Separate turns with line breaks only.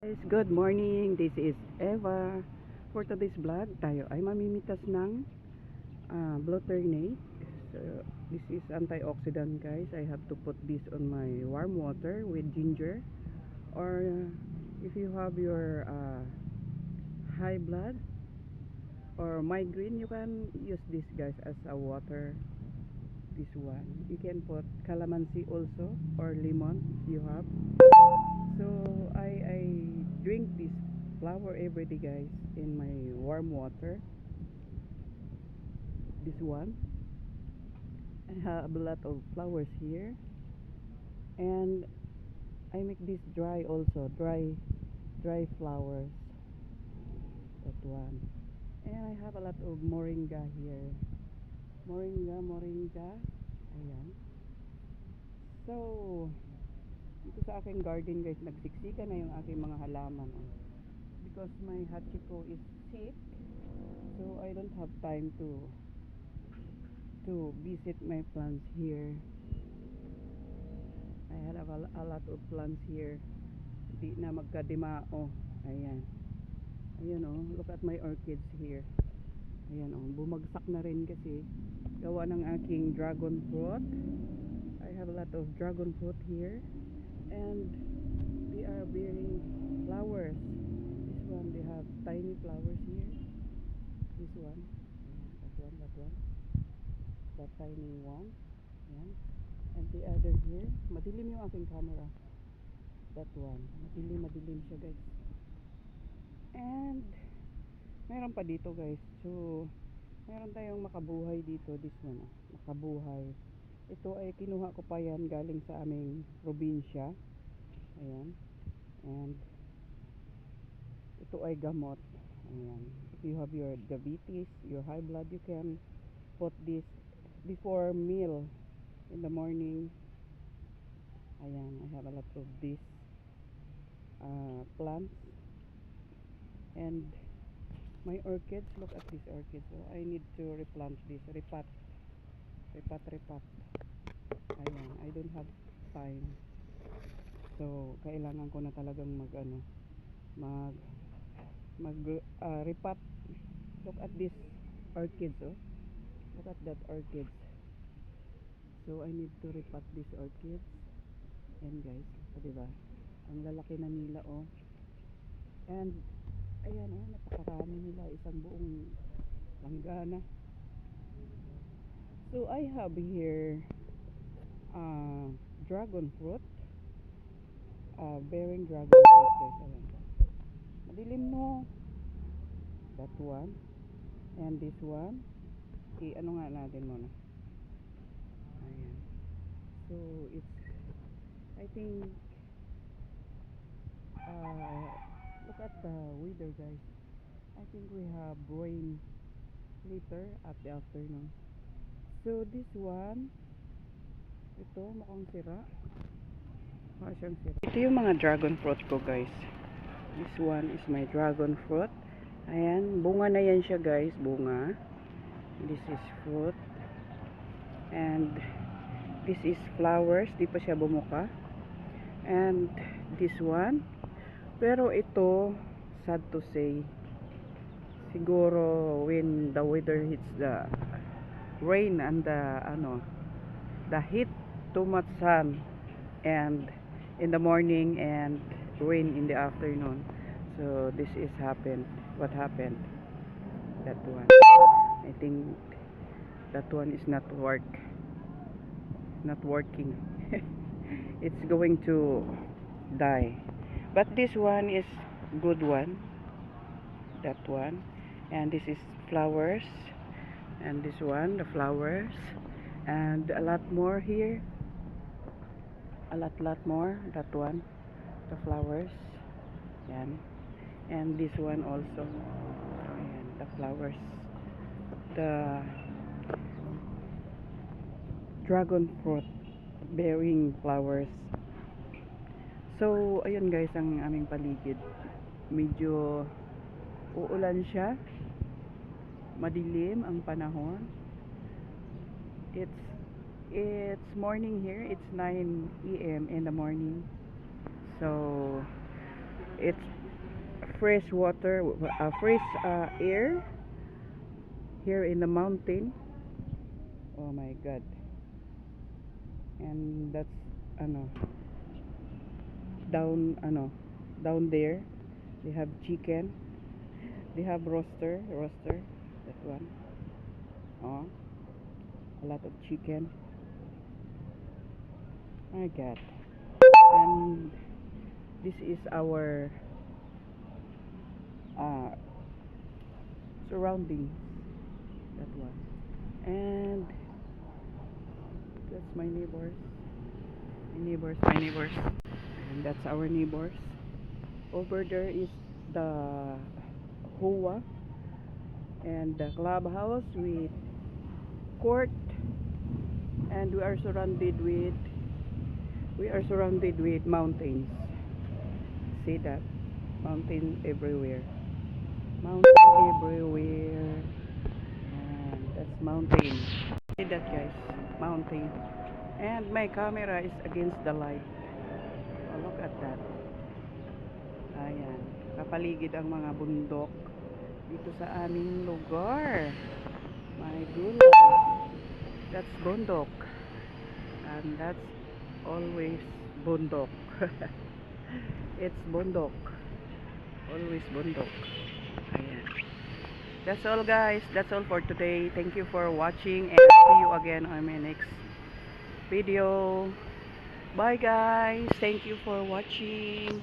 Guys, good morning. This is Eva. For today's vlog, tayo ay mamimitas ng Blueternate. So, this is antioxidant, guys. I have to put this on my warm water with ginger. Or if you have your high blood or migraine, you can use this, guys, as a water. This one. You can put calamansi also or lemon if you have. So I drink this flower every day, guys, in my warm water. This one. I have a lot of flowers here, and I make this dry also, dry flowers. That one. And I have a lot of moringa here. Moringa. Ayan. So, dito sa aking garden, guys, nagsiksika na yung aking mga halaman. Because my hachiko is sick, so I don't have time to visit my plants here. I have a lot of plants here. Hindi na magkadimao. Ayan. Ayan, oh, look at my orchids here. Ayan, oh, bumagsak na rin kasi gawa ng aking dragon fruit. I have a lot of dragon fruit here, and they are bearing flowers. This one, they have tiny flowers here. This one, that tiny one. Ayan. And the other here, madilim yung aking camera. That one, madilim siya, guys. And meron pa dito, guys. So meron tayong makabuhay dito. This one, makabuhay. Ito ay kinuha ko pa yan galing sa aming probinsya. Ayan. And ito ay gamot. Ayan. If you have your diabetes, your high blood, you can put this before meal in the morning. Ayan. I have a lot of these plants. And my orchids, look at these orchids. So I need to replant this. Repat. Ayan. I don't have time. So kailangan ko na talagang repat. Look at this orchids, oh. Look at that orchids. So I need to repat these orchids. And guys, diba? Ang lalaki na nila, oh. And ayan, oh, napakarami nila, isang buong langgana. So I have here dragon fruit, bearing dragon fruit, guys. Ayan. Madilim, no? That one. And this one. Ano nga natin muna. Ayan. So it's, I think, look at the weather, guys. I think we have rain later at the afternoon. So this one, ito mukhang sira. Siyang sira. Ito yung mga dragon fruit ko, guys. This one is my dragon fruit. Ayan, bunga na yan siya, guys. Bunga. This is fruit. And this is flowers. Di pa siya bumuka. And this one. Pero ito, sad to say, siguro when the weather hits the rain and the heat, too much sun, and in the morning and rain in the afternoon. So this is what happened. That one, I think that one is not working. It's going to die. But this one is good one. That one. And this is flowers. And this one, the flowers. And a lot more here. A lot more. That one, the flowers. And this one also. And the flowers. The dragon fruit bearing flowers. So ayun, guys, ang aming paligid. Medyo uulan siya. Madilim ang panahon. It's morning here. It's 9 AM in the morning. So It's fresh water, fresh air here in the mountain. Oh my god. And that's ano down there they have chicken, they have roaster, that one. Oh, a lot of chicken. My god. And this is our uh surroundings, that one. And that's my neighbors, and that's our neighbors. Over there is the Hoa and the clubhouse with court, and we are surrounded with mountains. See that? Mountain everywhere. Mountain everywhere. And that's mountain. See that, guys? Mountain. And my camera is against the light. Oh, look at that. Ayan. Kapaligid ang mga bundok dito sa aming lugar. My goodness. That's bundok. And that's always bundok. It's bundok. Always bundok. Ayan. That's all, guys. That's all for today. Thank you for watching, and see you again on my next video. Bye, guys. Thank you for watching.